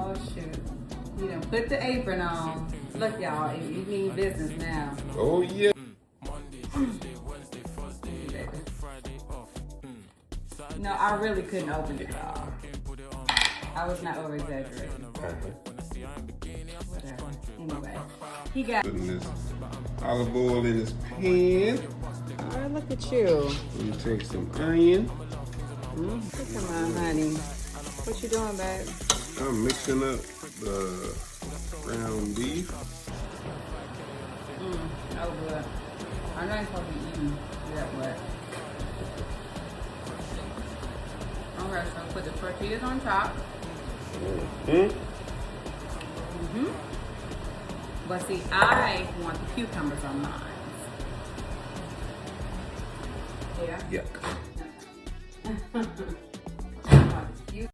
Oh shoot. You done put the apron on. Look y'all, you need business now. Oh yeah. No, I really couldn't open it all. I was not over exaggerating. Whatever. Anyway, he got. Putting this olive oil in his pan. Oh, look at you. You take some onion. Come on, honey. What you doing, babe? I'm mixing up the ground beef. Oh, good. I know you're supposed to be eating that wet. Okay, so put the tortillas on top. But see, I want the cucumbers on mine. Yeah? Yuck.